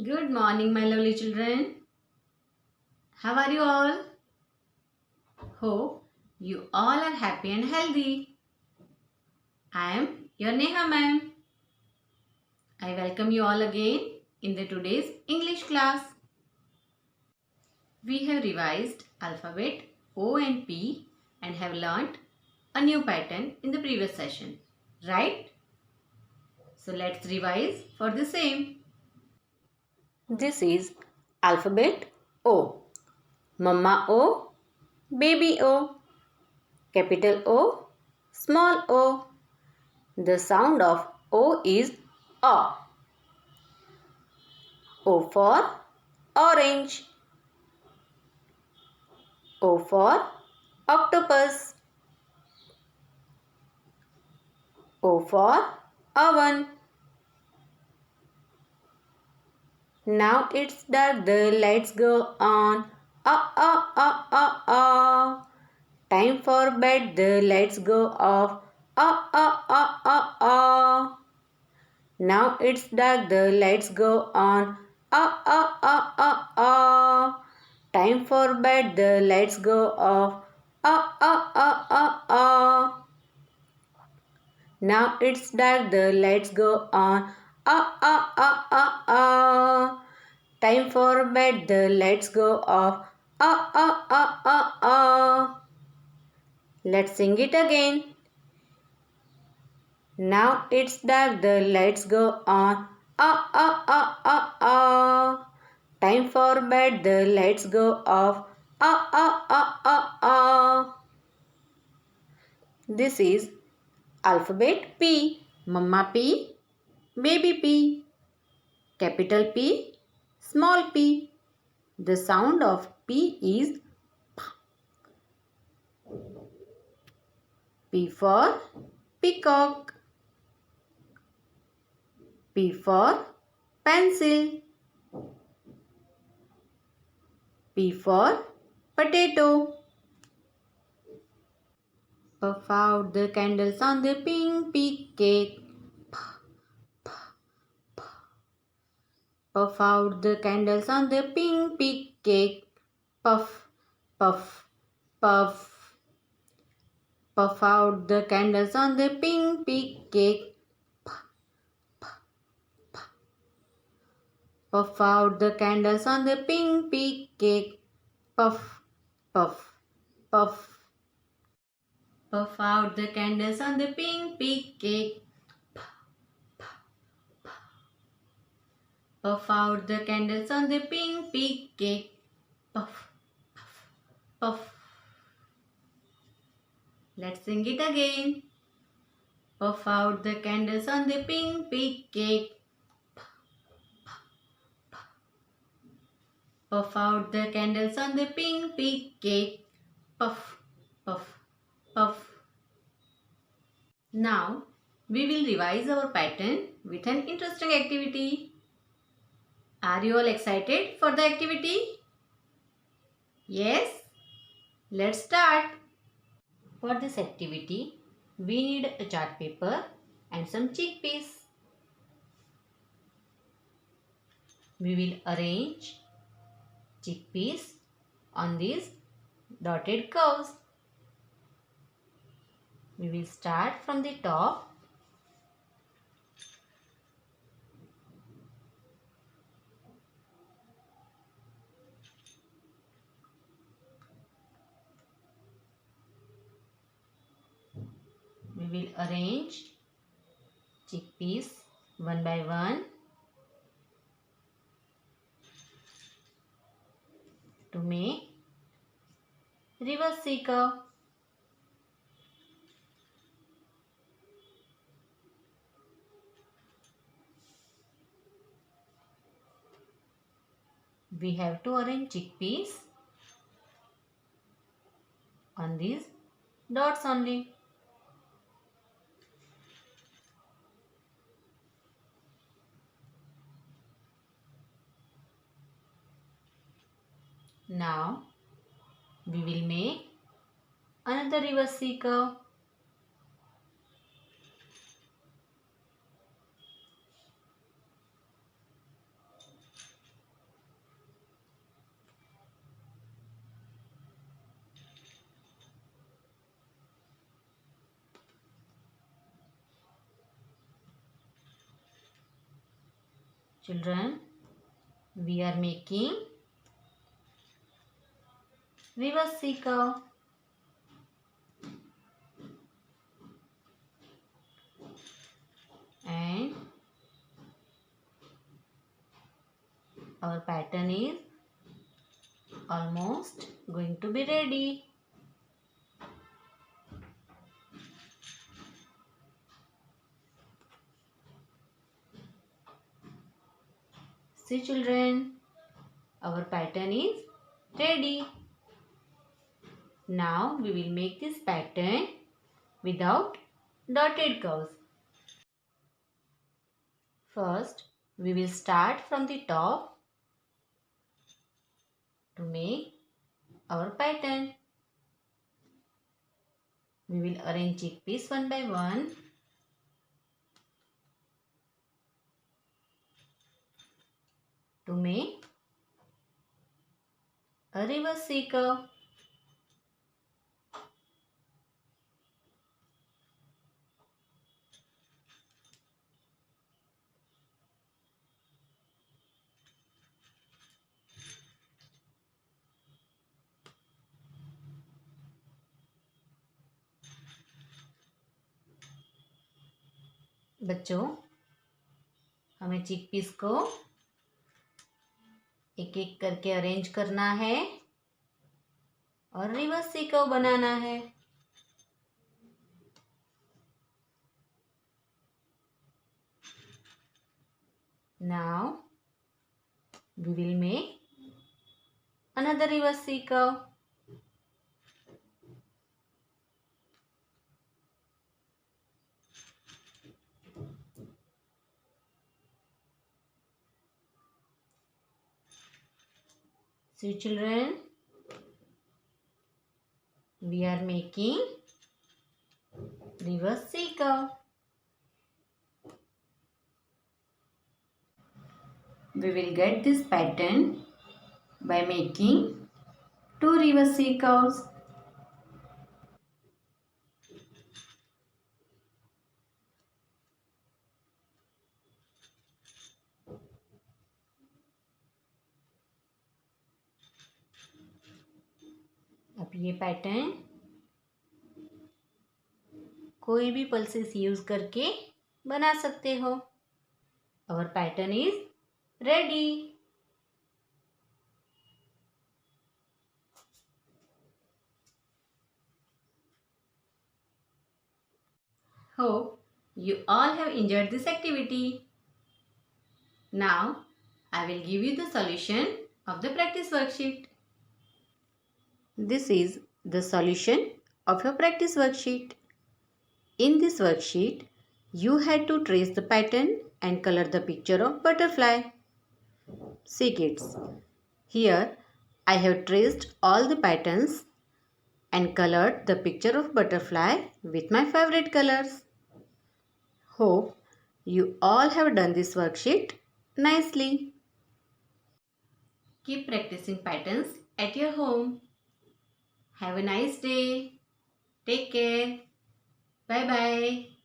Good morning, my lovely children. How are you all? Hope you all are happy and healthy. I am your Neha ma'am. I welcome you all again in the today's English class. We have revised alphabet O and P and have learnt a new pattern in the previous session, right? So let's revise for the same. This is alphabet O. Mama O, baby O, capital O, small o. The sound of O is A. O for orange. O for octopus. O for oven. Now it's dark, the lights go on. Time for bed, the lights go off. Now it's dark, the lights go on. Time for bed, the lights go off. Now it's dark, the lights go on. Time for bed, the lights go off. Let's sing it again. Now it's dark, the lights go on. Time for bed, the lights go off. This is alphabet P. Mama P, baby P, capital P, small p. The sound of P is P for peacock. P for pencil. P for potato. Puff out the candles on the pink cake. Puff out the candles on the pink cake. Puff, puff, puff. Puff out the candles on the pink cake. Puff out the candles on the pink cake. Puff, puff, puff. Puff out the candles on the pink cake. Puff out the candles on the pink cake. Puff, puff, puff. Let's sing it again. Puff out the candles on the pink cake. Puff out the candles on the pink cake. Puff, puff, puff. Now, we will revise our pattern with an interesting activity. Are you all excited for the activity? Yes? Let's start. For this activity, we need a chart paper and some chickpeas. We will arrange chickpeas on these dotted curves. We will start from the top. We will arrange chickpeas one by one to make reverse C curve. We have to arrange chickpeas on these dots only. Now we will make another reverse C curve. Children, we are making reverse C curve. And our pattern is almost going to be ready. See children, our pattern is ready. Now we will make this pattern without dotted curves. First, we will start from the top to make our pattern. We will arrange chickpeas one by one. To make a reverse C curve. बच्चों, हमें chickpeas को एक एक करके arrange करना है और reverse C curve बनाना है. Now we will make another reverse C curve. See children, we are making reverse C curve. We will get this pattern by making 2 reverse C curves. अब ये पैटर्न कोई भी pulses use करके बना सकते हो. Our pattern is ready. Hope you all have enjoyed this activity. Now I will give you the solution of the practice worksheet. This is the solution of your practice worksheet. In this worksheet, you had to trace the pattern and color the picture of butterfly. See kids, here I have traced all the patterns and colored the picture of butterfly with my favorite colors. Hope you all have done this worksheet nicely. Keep practicing patterns at your home. Have a nice day. Take care. Bye bye.